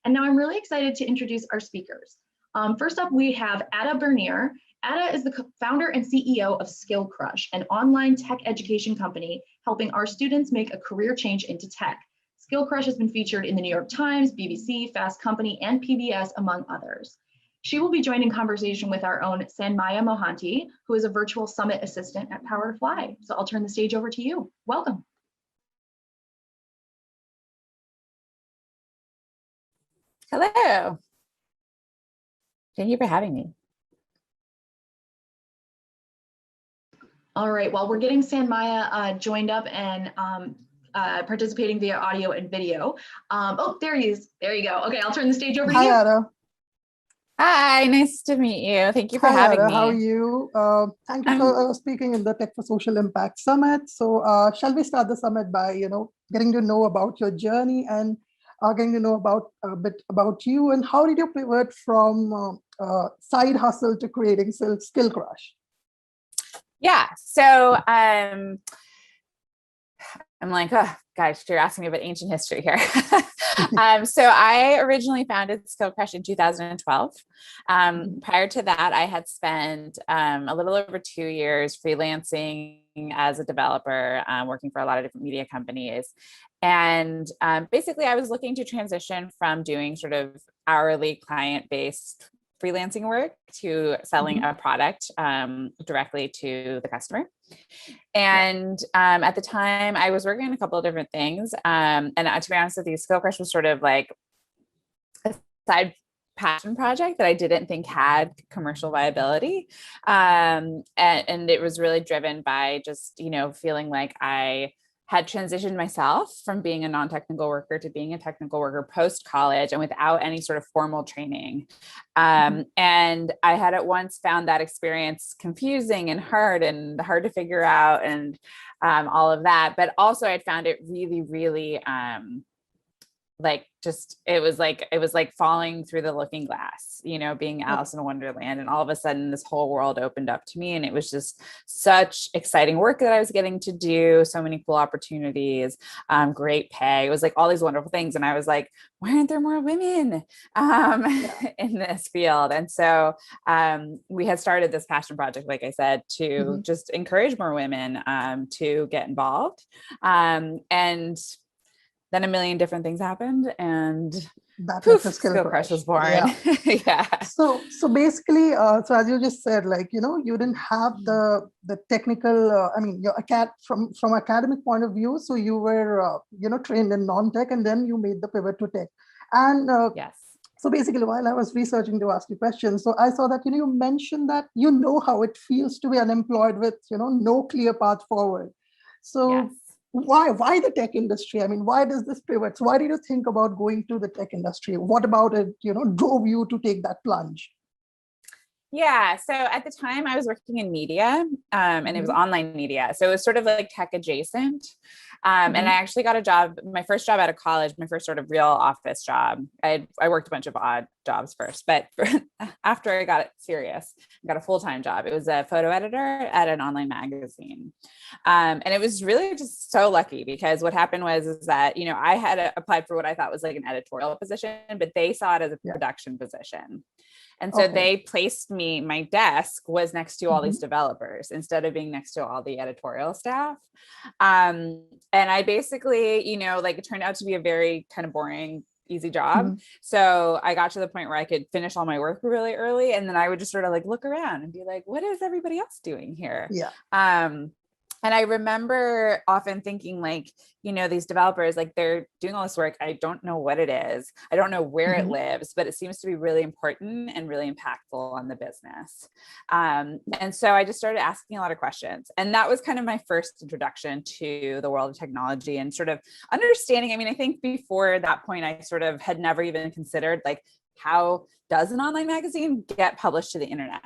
And now I'm really excited to introduce our speakers. First up, we have Adda Birnir. Adda is the founder and CEO of Skillcrush, an online tech education company helping our students make a career change into tech. Skillcrush has been featured in the New York Times, BBC, Fast Company, and PBS, among others. She will be joining conversation with our own Sanmaya Mohanty, who is a virtual summit assistant at Power to Fly. So I'll turn the stage over to you. Welcome. Hello. Thank you for having me. All right, well, we're getting Sanmaya joined up and participating via audio and video. Oh, there he is. There you go. Okay, I'll turn the stage over to you. Hi, Adda. Hi, nice to meet you. Thank you for having me. How are you? Thank you for speaking in the Tech for Social Impact Summit. So shall we start the summit by, getting to know about your journey and getting to know about a bit about you, and how did you pivot from side hustle to creating Skillcrush? Yeah, so I'm like, oh gosh, you're asking me about ancient history here. So I originally founded Skillcrush in 2012. Prior to that, I had spent a little over 2 years freelancing as a developer, working for a lot of different media companies. And basically, I was looking to transition from doing sort of hourly client-based freelancing work to selling a product directly to the customer. And at the time I was working on a couple of different things. And to be honest with you, Skillcrush was sort of like a side passion project that I didn't think had commercial viability. And it was really driven by just, feeling like I had transitioned myself from being a non-technical worker to being a technical worker post-college and without any sort of formal training. And I had at once found that experience confusing and hard to figure out and all of that. But also I'd found it really, really it was like falling through the looking glass, being Alice in Wonderland. And all of a sudden this whole world opened up to me, and it was just such exciting work that I was getting to do, so many cool opportunities, great pay. It was like all these wonderful things. And I was like, why aren't there more women in this field? And so we had started this passion project, like I said, to just encourage more women to get involved. And then a million different things happened, and poof, Skillcrush was born. Yeah. So basically, so as you just said, you didn't have the technical. From academic point of view, so you were trained in non-tech, and then you made the pivot to tech. And yes. So basically, while I was researching to ask you questions, so I saw that you mentioned that how it feels to be unemployed with no clear path forward. So. Yes. Why the tech industry? Why does this pivot? So why did you think about going to the tech industry? What about it, drove you to take that plunge? Yeah. So at the time I was working in media, and it was online media. So it was sort of like tech adjacent. And I actually got a job, my first job out of college, my first sort of real office job. I worked a bunch of odd jobs first, but after I got it serious, I got a full-time job. It was a photo editor at an online magazine. And it was really just so lucky, because what happened was that, I had applied for what I thought was like an editorial position, but they saw it as a production position. And so they placed me, my desk was next to all these developers instead of being next to all the editorial staff. And I basically, it turned out to be a very kind of boring, easy job. So I got to the point where I could finish all my work really early. And then I would just sort of look around and be like, what is everybody else doing here? Yeah. And I remember often thinking these developers, they're doing all this work. I don't know what it is. I don't know where it lives, but it seems to be really important and really impactful on the business. And so I just started asking a lot of questions. And that was kind of my first introduction to the world of technology and sort of understanding. I think before that point, I sort of had never even considered how does an online magazine get published to the internet?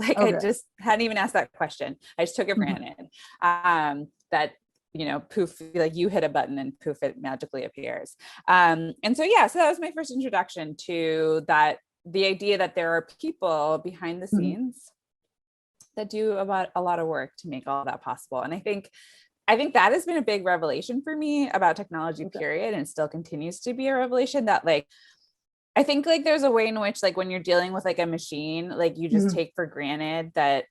I just hadn't even asked that question. I just took it for granted that, poof, you hit a button and poof, it magically appears. And so, so that was my first introduction to that, the idea that there are people behind the scenes that do a lot of work to make all that possible. And I think that has been a big revelation for me about technology, period. And still continues to be a revelation that I think like there's a way in which like when you're dealing with like a machine, like you just take for granted that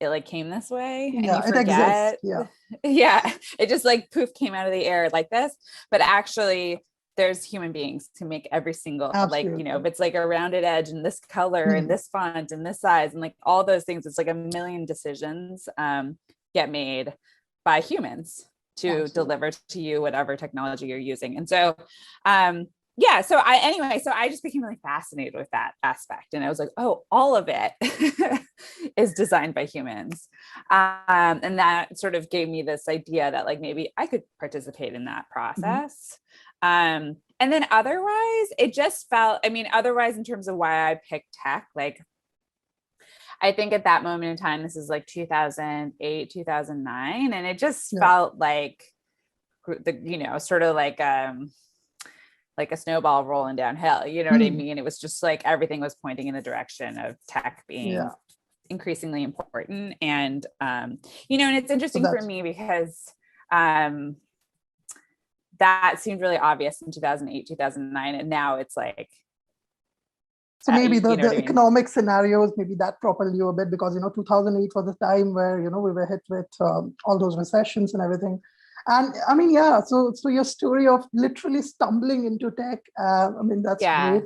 it like came this way and you it exists. forget. Yeah. It just like poof came out of the air like this. But actually there's human beings to make every single, Absolutely. like, you know, if it's like a rounded edge and this color and this font and this size and like all those things, it's like a million decisions get made by humans to deliver to you whatever technology you're using. And so yeah, so I just became really fascinated with that aspect, and I was like, oh, all of it is designed by humans, and that sort of gave me this idea that like maybe I could participate in that process. And then otherwise it just felt, I mean, otherwise in terms of why I picked tech, like I think at that moment in time, this is like 2008, 2009, and it just felt like the, you know, sort of like a snowball rolling downhill, you know what I mean? It was just like everything was pointing in the direction of tech being increasingly important. And, you know, and it's interesting for me because that seemed really obvious in 2008, 2009. And now it's like, so maybe the economic scenarios, maybe that propelled you a bit because, you know, 2008 was the time where, you know, we were hit with all those recessions and everything. And I mean, so your story of literally stumbling into tech, I mean, that's great.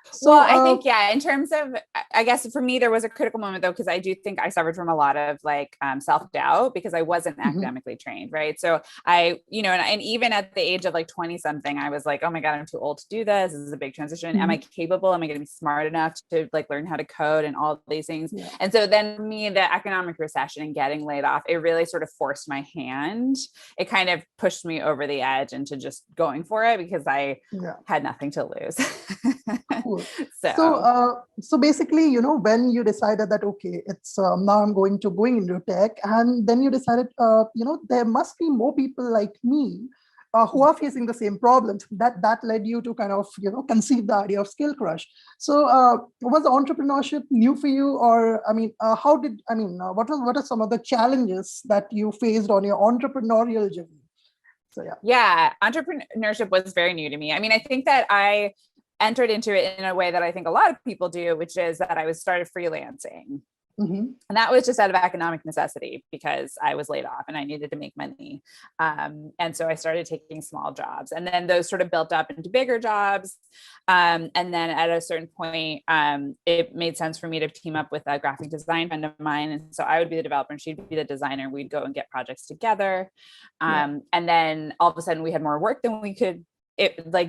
So, well, I think, in terms of, I guess for me, there was a critical moment though, because I do think I suffered from a lot of like self-doubt because I wasn't academically trained. Right. So I, you know, and even at the age of like 20 something, I was like, oh my God, I'm too old to do this. This is a big transition. Am I capable? Am I going to be smart enough to like learn how to code and all these things? And so then for me, the economic recession and getting laid off, it really sort of forced my hand. It kind of pushed me over the edge into just going for it because I had nothing to lose. Cool. So basically, you know, when you decided that, okay, it's now I'm going into tech, and then you decided, you know, there must be more people like me who are facing the same problems. That led you to kind of, you know, conceive the idea of Skillcrush. So was entrepreneurship new for you, or I mean, what are some of the challenges that you faced on your entrepreneurial journey? So entrepreneurship was very new to me. I mean, I think that I entered into it in a way that I think a lot of people do, which is that I started freelancing. And that was just out of economic necessity because I was laid off and I needed to make money. And so I started taking small jobs, and then those sort of built up into bigger jobs. And then at a certain point, it made sense for me to team up with a graphic design friend of mine. And so I would be the developer and she'd be the designer. We'd go and get projects together. And then all of a sudden we had more work than we could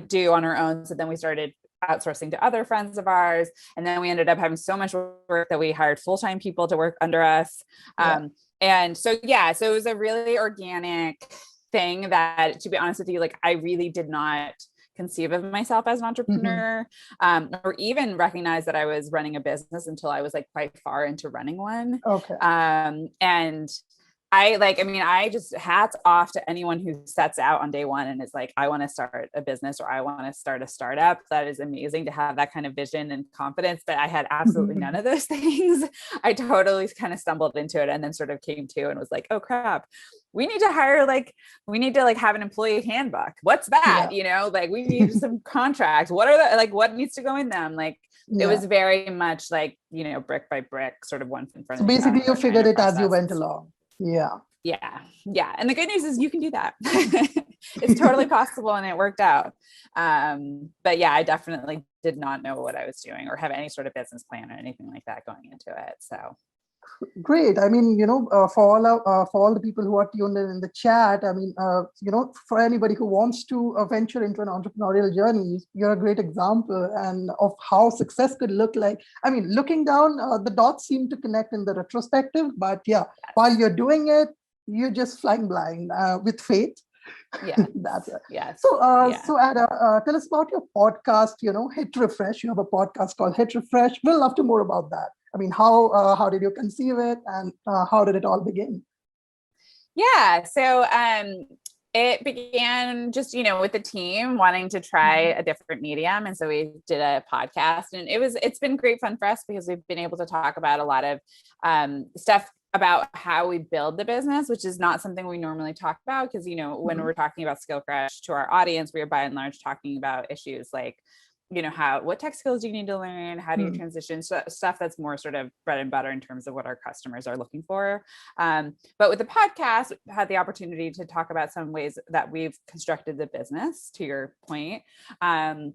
do on our own. So then we started outsourcing to other friends of ours. And then we ended up having so much work that we hired full-time people to work under us. And so it was a really organic thing that, to be honest with you, like I really did not conceive of myself as an entrepreneur, or even recognize that I was running a business until I was like quite far into running one. And I just hats off to anyone who sets out on day one and is like, I want to start a business or I want to start a startup. That is amazing to have that kind of vision and confidence. But I had absolutely none of those things. I totally kind of stumbled into it and then sort of came to and was like, oh crap, we need to have an employee handbook. What's that? You know, like we need some contracts. What are what needs to go in them? Like it was very much like, you know, brick by brick, sort of one in front of the other. So basically you figured it as you went along. Yeah. And the good news is you can do that. It's totally possible and it worked out. But I definitely did not know what I was doing or have any sort of business plan or anything like that going into it. So great. I mean, you know, for all the people who are tuned in the chat, I mean, you know, for anybody who wants to venture into an entrepreneurial journey, you're a great example and of how success could look like. I mean, looking down, the dots seem to connect in the retrospective, but while you're doing it, you're just flying blind with faith. That's it. So Adda, tell us about your podcast, you know, Hit Refresh. You have a podcast called Hit Refresh. We'll love to more about that. I mean, how did you conceive it, and how did it all begin? So it began just, you know, with the team wanting to try a different medium. And so we did a podcast, and it's been great fun for us because we've been able to talk about a lot of stuff about how we build the business, which is not something we normally talk about. Because, you know, when we're talking about Skillcrush to our audience, we are by and large talking about issues like what tech skills do you need to learn? How do you transition? So stuff that's more sort of bread and butter in terms of what our customers are looking for. But with the podcast, we had the opportunity to talk about some ways that we've constructed the business, to your point. And,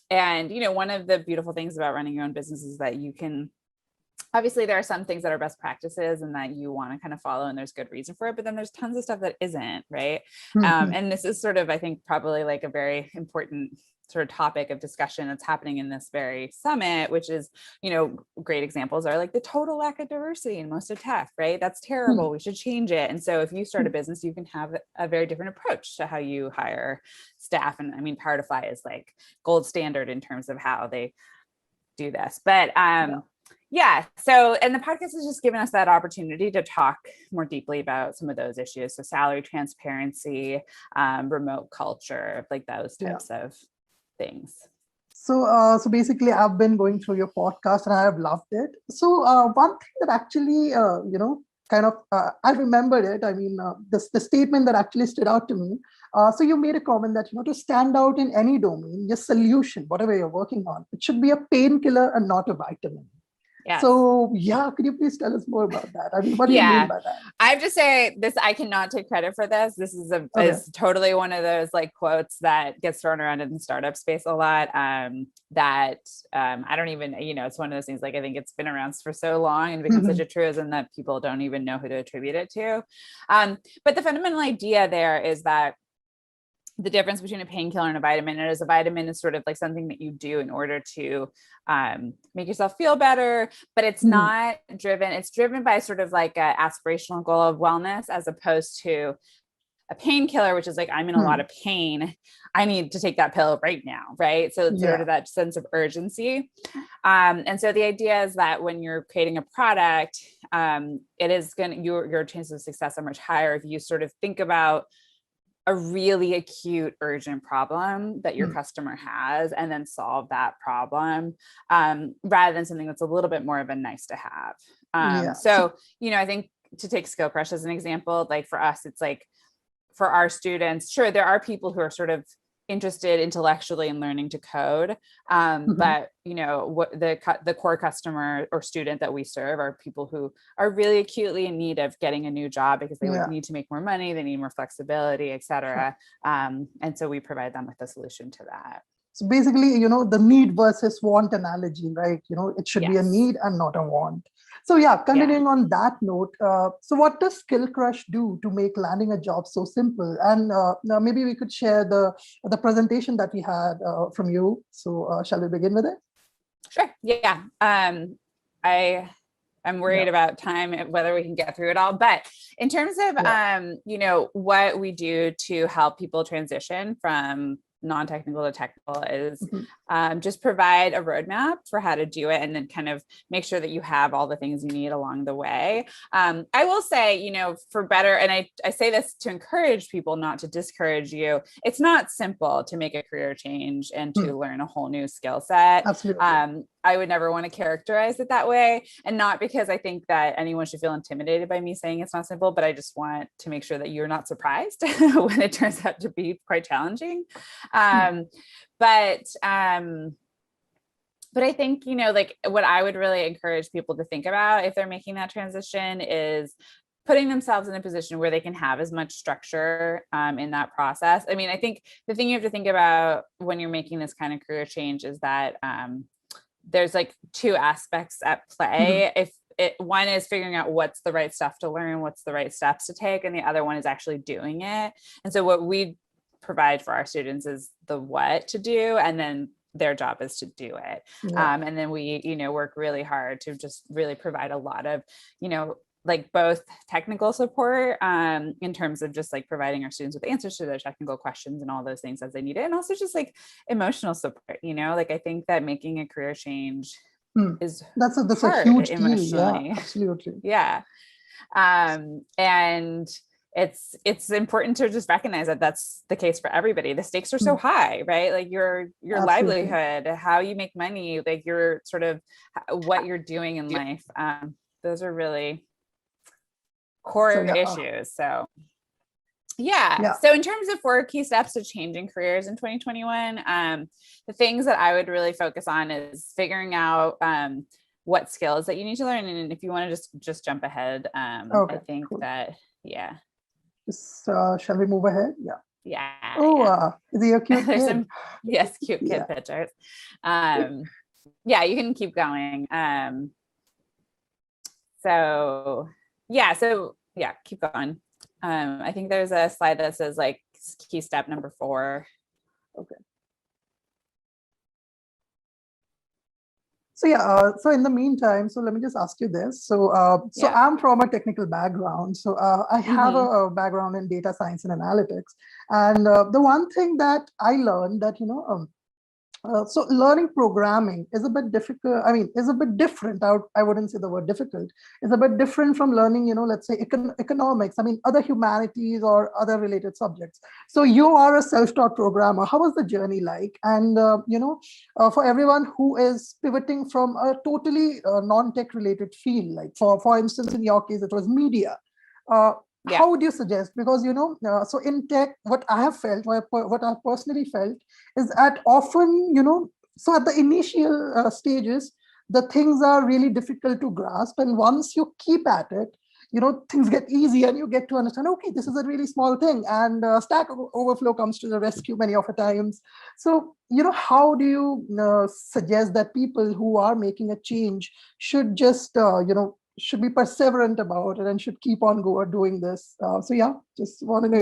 one of the beautiful things about running your own business is that you can, obviously there are some things that are best practices and that you want to kind of follow and there's good reason for it, but then there's tons of stuff that isn't, right? And this is sort of, I think, probably like a very important sort of topic of discussion that's happening in this very summit, which is, great examples are like the total lack of diversity in most of tech, right? That's terrible. We should change it. And so if you start a business, you can have a very different approach to how you hire staff. And I mean, Power to Fly is like gold standard in terms of how they do this. But so, and the podcast has just given us that opportunity to talk more deeply about some of those issues. So salary transparency, remote culture, like those types of things. So basically, I've been going through your podcast and I have loved it. So one thing that actually, I remembered it. I mean, the statement that actually stood out to me. So you made a comment that, to stand out in any domain, your solution, whatever you're working on, it should be a painkiller and not a vitamin. Yes. So could you please tell us more about that? I mean, what do you mean by that? I have to say this, I cannot take credit for this. This is is totally one of those like quotes that gets thrown around in the startup space a lot. I don't even, it's one of those things, like, I think it's been around for so long and become such a truism that people don't even know who to attribute it to. But the fundamental idea there is that the difference between a painkiller and a vitamin is a vitamin is sort of like something that you do in order to make yourself feel better, but it's not driven. It's driven by sort of like an aspirational goal of wellness, as opposed to a painkiller, which is like, I'm in a lot of pain. I need to take that pill right now. Right. So it's sort of that sense of urgency. And so the idea is that when you're creating a product, it is your chances of success are much higher if you sort of think about a really acute, urgent problem that your customer has, and then solve that problem, rather than something that's a little bit more of a nice to have. So, I think, to take Skillcrush as an example, like for us, it's like, for our students, sure, there are people who are sort of interested intellectually in learning to code. But, what the core customer or student that we serve are people who are really acutely in need of getting a new job because they would need to make more money, they need more flexibility, et cetera. And so we provide them with a solution to that. So basically, the need versus want analogy, right? It should be a need and not a want. So continuing on that note, so what does Skillcrush do to make landing a job so simple? And now maybe we could share the presentation that we had from you. So shall we begin with it? Sure. Yeah. I'm worried about time, whether we can get through it all. But in terms of, what we do to help people transition from non-technical to technical is just provide a roadmap for how to do it, and then kind of make sure that you have all the things you need along the way. I will say, for better, and I say this to encourage people, not to discourage you. It's not simple to make a career change and to learn a whole new skill set. Absolutely. I would never want to characterize it that way. And not because I think that anyone should feel intimidated by me saying it's not simple, but I just want to make sure that you're not surprised when it turns out to be quite challenging. But I think, like what I would really encourage people to think about if they're making that transition is putting themselves in a position where they can have as much structure in that process. I mean, I think the thing you have to think about when you're making this kind of career change is that there's like two aspects at play. One is figuring out what's the right stuff to learn, what's the right steps to take, and the other one is actually doing it. And so what we provide for our students is the what to do, and then their job is to do it. And then we, work really hard to just really provide a lot of, like both technical support in terms of just like providing our students with answers to their technical questions and all those things as they need it. And also just like emotional support, like I think that making a career change is that's a huge emotionally. Yeah, absolutely. Yeah. And it's important to just recognize that that's the case for everybody. The stakes are so high, right? Like your livelihood, how you make money, like your sort of what you're doing in life. Those are really core issues. So Yeah. So in terms of 4 key steps to changing careers in 2021, the things that I would really focus on is figuring out what skills that you need to learn. And if you want to just jump ahead, I think that, shall we move ahead? Yeah. Is he a cute There's kid? some, cute kid pictures. You can keep going. Keep going. I think there's a slide that says like key step number 4. Okay. So in the meantime, so let me just ask you this. So I'm from a technical background. So I have a background in data science and analytics. And the one thing that I learned that, so learning programming is a bit difficult. Is a bit different. I wouldn't say the word difficult. It's a bit different from learning, let's say economics. Other humanities or other related subjects. So you are a self-taught programmer. How was the journey like? And for everyone who is pivoting from a totally non-tech related field, like for instance, in your case, it was media. How would you suggest? Because, so in tech, what I have felt, what I personally felt is that often, so at the initial stages, the things are really difficult to grasp. And once you keep at it, things get easy and you get to understand, okay, this is a really small thing. And Stack Overflow comes to the rescue many of the times. So, how do you suggest that people who are making a change should just, should be perseverant about it and should keep on doing this. Just want to know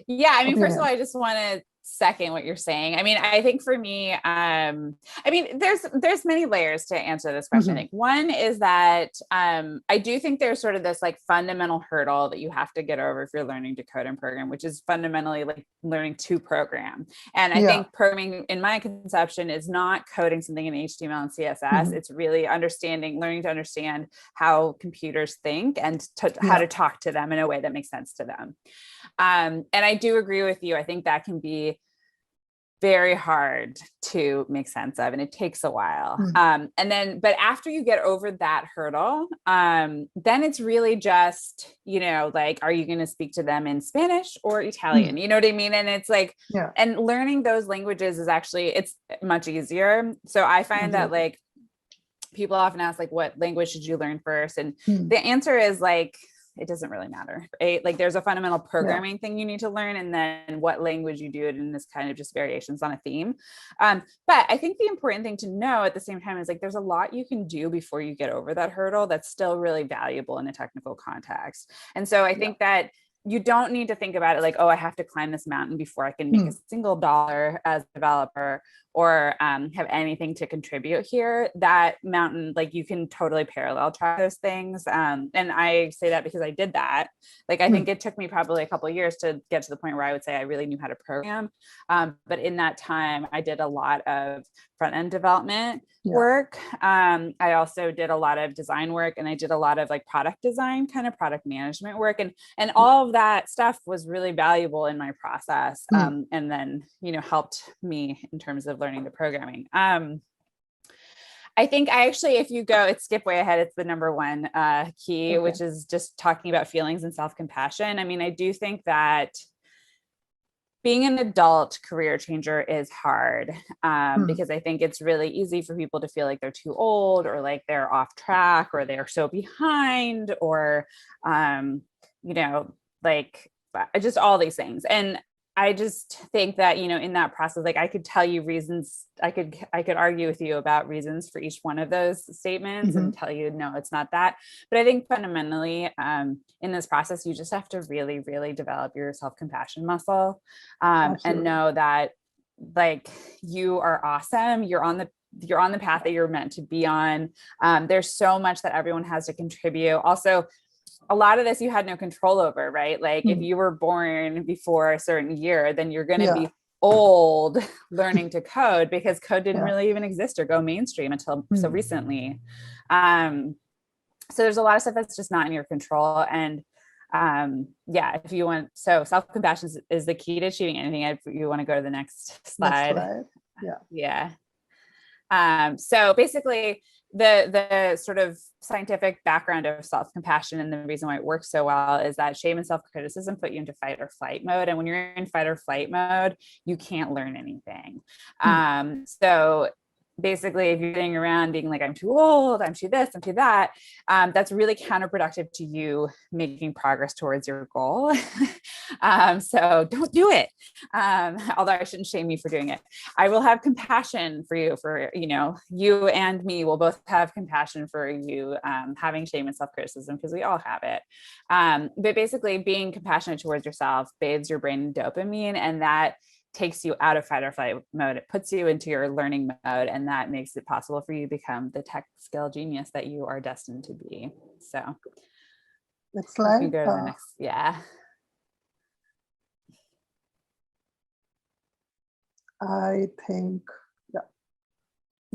your First of all, I just want to second what you're saying. I think for me, there's many layers to answer this question. I think one is that I do think there's sort of this like fundamental hurdle that you have to get over if you're learning to code and program, which is fundamentally like learning to program. And I think programming, in my conception, is not coding something in HTML and CSS. It's really learning to understand how computers think and how to talk to them in a way that makes sense to them. And I do agree with you. I think that can be very hard to make sense of, and it takes a while. But after you get over that hurdle, then it's really just, like, are you going to speak to them in Spanish or Italian? You know what I mean? And it's like, and learning those languages is actually, it's much easier. So I find that like people often ask like, what language should you learn first? And the answer is like, it doesn't really matter, right? Like there's a fundamental programming thing you need to learn, and then what language you do it in is kind of just variations on a theme. But I think the important thing to know at the same time is like, there's a lot you can do before you get over that hurdle that's still really valuable in a technical context. And so I think that you don't need to think about it like, oh, I have to climb this mountain before I can make a single dollar as a developer or have anything to contribute here. That mountain, like you can totally parallel track those things. And I say that because I did that. Like, I think it took me probably a couple of years to get to the point where I would say I really knew how to program. But in that time, I did a lot of front-end development work. I also did a lot of design work, and I did a lot of like product design, kind of product management work. And all of that stuff was really valuable in my process. And then, helped me in terms of learning the programming. I think if you go, it's skip way ahead. It's the number 1 key, which is just talking about feelings and self-compassion. I do think that being an adult career changer is hard because I think it's really easy for people to feel like they're too old, or like they're off track, or they're so behind, or, like just all these things. And I just think that, in that process, like I could tell you reasons, I could argue with you about reasons for each one of those statements and tell you, no, it's not that. But I think fundamentally in this process, you just have to really, really develop your self-compassion muscle and know that like you are awesome. You're on the path that you're meant to be on. There's so much that everyone has to contribute. Also, a lot of this you had no control over, right? Like if you were born before a certain year, then you're going to be old learning to code, because code didn't really even exist or go mainstream until so recently. So there's a lot of stuff that's just not in your control. And if you want, so self-compassion is the key to achieving anything. If you want to go to the next slide. So basically, the sort of scientific background of self-compassion and the reason why it works so well is that shame and self-criticism put you into fight or flight mode. And when you're in fight or flight mode, you can't learn anything. So basically, if you're sitting around being like, I'm too old, I'm too this, I'm too that, that's really counterproductive to you making progress towards your goal. So don't do it. Although I shouldn't shame you for doing it. I will have compassion for you, you and me will both have compassion for you having shame and self-criticism, because we all have it. But basically, being compassionate towards yourself bathes your brain in dopamine, and that takes you out of fight or flight mode. It puts you into your learning mode, and that makes it possible for you to become the tech skill genius that you are destined to be. So next slide. You go to the next. Yeah. I think,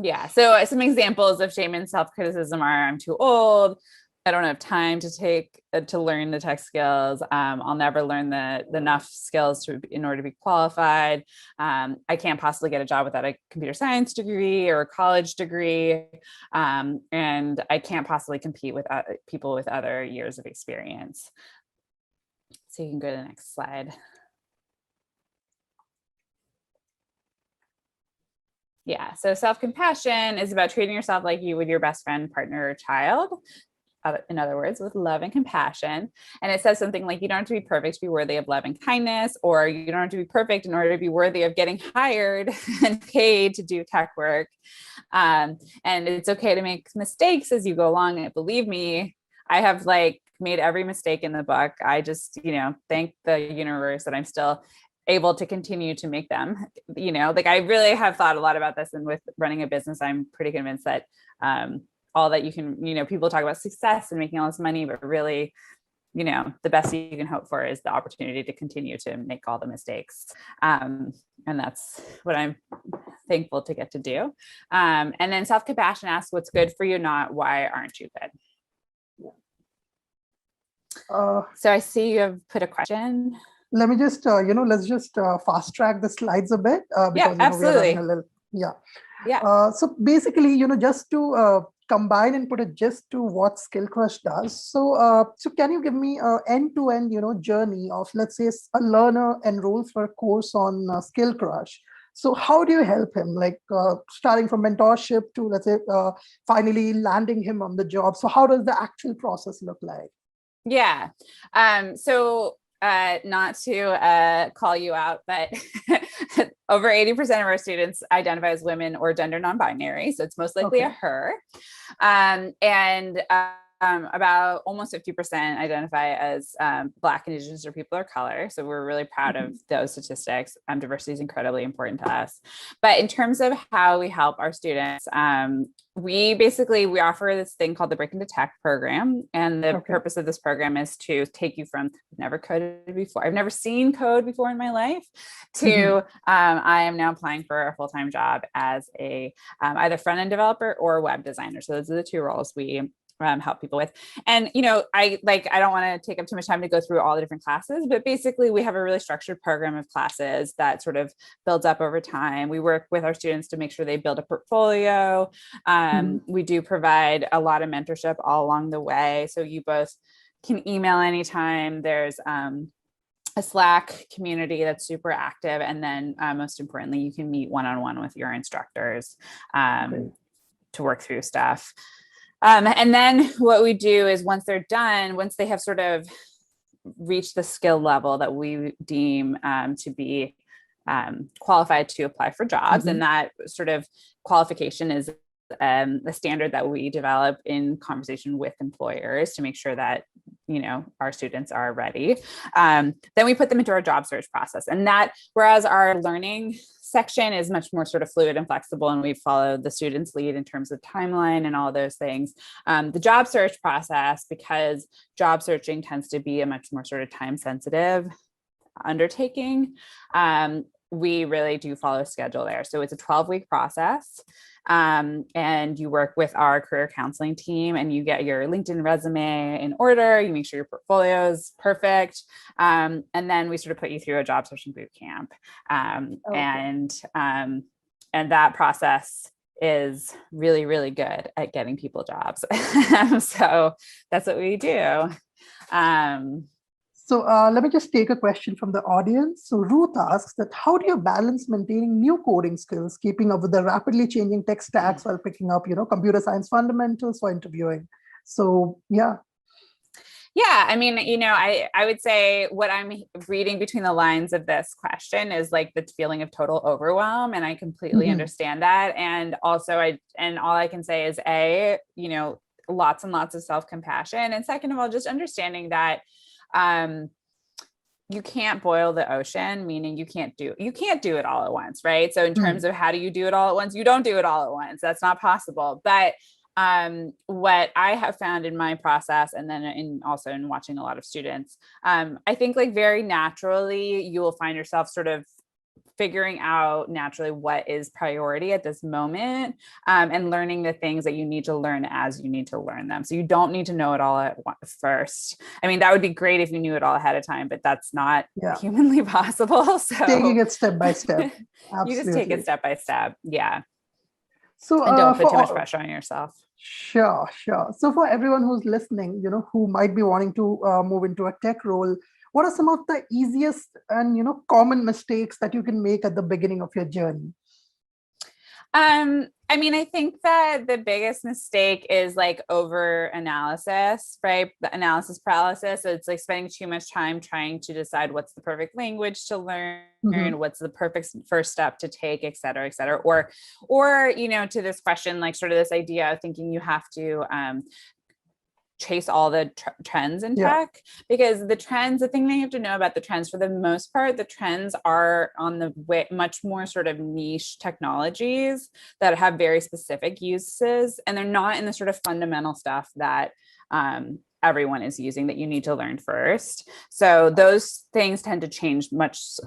yeah. So some examples of shame and self-criticism are, I'm too old, I don't have time to learn the tech skills. I'll never learn the enough skills in order to be qualified. I can't possibly get a job without a computer science degree or a college degree. And I can't possibly compete with people with other years of experience. So you can go to the next slide. Yeah, so self-compassion is about treating yourself like you would your best friend, partner, or child. In other words, with love and compassion. And it says something like, you don't have to be perfect to be worthy of love and kindness, or you don't have to be perfect in order to be worthy of getting hired and paid to do tech work. And it's okay to make mistakes as you go along. And believe me, I have made every mistake in the book. I just, thank the universe that I'm still able to continue to make them. I really have thought a lot about this, and with running a business, I'm pretty convinced that all that you can, people talk about success and making all this money, but really, the best you can hope for is the opportunity to continue to make all the mistakes. And that's what I'm thankful to get to do. And then self-compassion asks what's good for you, not why aren't you good? So I see you have put a question. Let me just, let's just fast track the slides a bit. Because, yeah, absolutely. We are running a little, yeah. So basically, just to combine and put a gist to what Skillcrush does. So, so can you give me an end-to-end, journey of, let's say, a learner enrolls for a course on Skillcrush. So how do you help him? Starting from mentorship to, let's say, finally landing him on the job. So how does the actual process look like? Yeah. Not to call you out, but over 80% of our students identify as women or gender non-binary. So it's most likely a her. About almost 50% identify as Black, Indigenous, or people of color. So we're really proud of those statistics. Diversity is incredibly important to us. But in terms of how we help our students, we offer this thing called the Break into Tech program. And the purpose of this program is to take you from never coded before, I've never seen code before in my life, to I am now applying for a full-time job as a either front-end developer or web designer. So those are the two roles we help people with. And, I don't want to take up too much time to go through all the different classes, but basically we have a really structured program of classes that sort of builds up over time. We work with our students to make sure they build a portfolio. We do provide a lot of mentorship all along the way. So you both can email anytime. There's a Slack community that's super active. And then most importantly, you can meet one-on-one with your instructors to work through stuff. And then what we do is once they're done, once they have sort of reached the skill level that we deem to be qualified to apply for jobs, and that sort of qualification is the standard that we develop in conversation with employers to make sure that, our students are ready. Then we put them into our job search process. And that, whereas our learning section is much more sort of fluid and flexible, and we follow the student's lead in terms of timeline and all those things. The job search process, because job searching tends to be a much more sort of time sensitive undertaking, we really do follow a schedule there. So it's a 12-week process. And you work with our career counseling team, and you get your LinkedIn resume in order. You make sure your portfolio is perfect. And then we sort of put you through a job searching boot camp. And that process is really, really good at getting people jobs. So that's what we do. So let me just take a question from the audience. So Ruth asks that, how do you balance maintaining new coding skills, keeping up with the rapidly changing tech stacks while picking up, computer science fundamentals for interviewing? So yeah. Yeah, I mean, I would say what I'm reading between the lines of this question is like the feeling of total overwhelm, and I completely understand that. And also, all I can say is lots and lots of self-compassion, and second of all, just understanding that you can't boil the ocean, meaning you can't do it all at once, right? So in terms of how do you do it all at once, you don't do it all at once. That's not possible. But what I have found in my process, and then also in watching a lot of students, I think like very naturally, you will find yourself sort of figuring out naturally what is priority at this moment, and learning the things that you need to learn as you need to learn them. So you don't need to know it all at once first. I mean, that would be great if you knew it all ahead of time, but that's not humanly possible. So taking it step by step. You just take it step by step. Yeah. So and don't put too much pressure on yourself. Sure. So for everyone who's listening, who might be wanting to move into a tech role, what are some of the easiest and common mistakes that you can make at the beginning of your journey? I mean, I think that the biggest mistake is like over analysis, right? The analysis paralysis. So it's like spending too much time trying to decide what's the perfect language to learn, what's the perfect first step to take, et cetera, et cetera. Or, to this question, like sort of this idea of thinking you have to, chase all the trends in tech, because the thing that you have to know about the trends, for the most part, the trends are on the way, much more sort of niche technologies that have very specific uses, and they're not in the sort of fundamental stuff that everyone is using that you need to learn first. So those things tend to change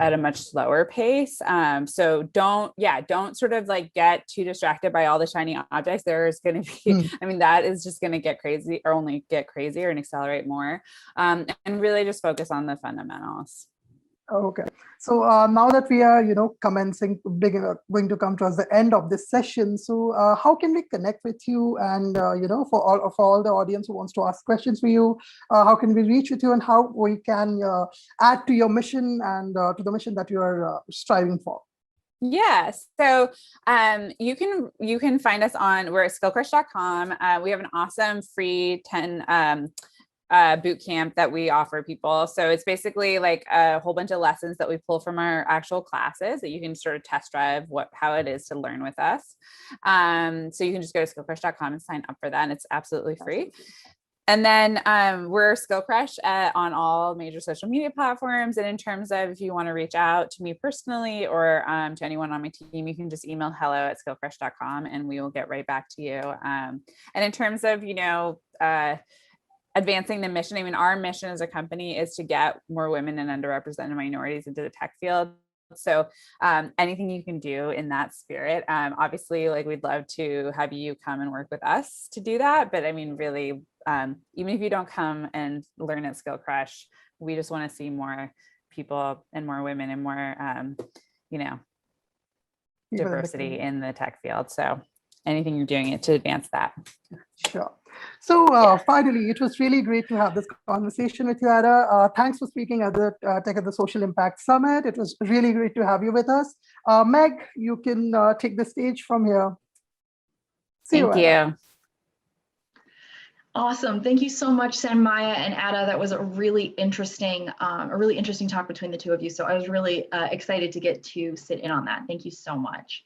at a much slower pace. So don't sort of like get too distracted by all the shiny objects. There's going to be, I mean, that is just going to get crazy, or only get crazier and accelerate more. And really just focus on the fundamentals. Okay. So now that we are, going to come towards the end of this session. So how can we connect with you? And, for all the audience who wants to ask questions for you, how can we reach with you, and how we can add to your mission and to the mission that you are striving for? Yes. So you can find us we're at skillcrush.com. We have an awesome free 10 boot camp that we offer people. So it's basically like a whole bunch of lessons that we pull from our actual classes that you can sort of test drive how it is to learn with us. So you can just go to skillcrush.com and sign up for that. And it's absolutely free. And then we're Skillcrush on all major social media platforms. And in terms of if you want to reach out to me personally or to anyone on my team, you can just email hello@skillcrush.com and we will get right back to you. And in terms of, advancing the mission, I mean, our mission as a company is to get more women and underrepresented minorities into the tech field. So anything you can do in that spirit, obviously, like we'd love to have you come and work with us to do that. But I mean, really, even if you don't come and learn at Skillcrush, we just want to see more people and more women and more, diversity in the tech field. So anything you're doing to advance that. Sure. So finally, it was really great to have this conversation with you, Adda. Thanks for speaking at the Tech at the Social Impact Summit. It was really great to have you with us. Meg, you can take the stage from here. Thank you. Awesome. Thank you so much, Sanmaya and Adda. That was a really interesting talk between the two of you. So I was really excited to get to sit in on that. Thank you so much.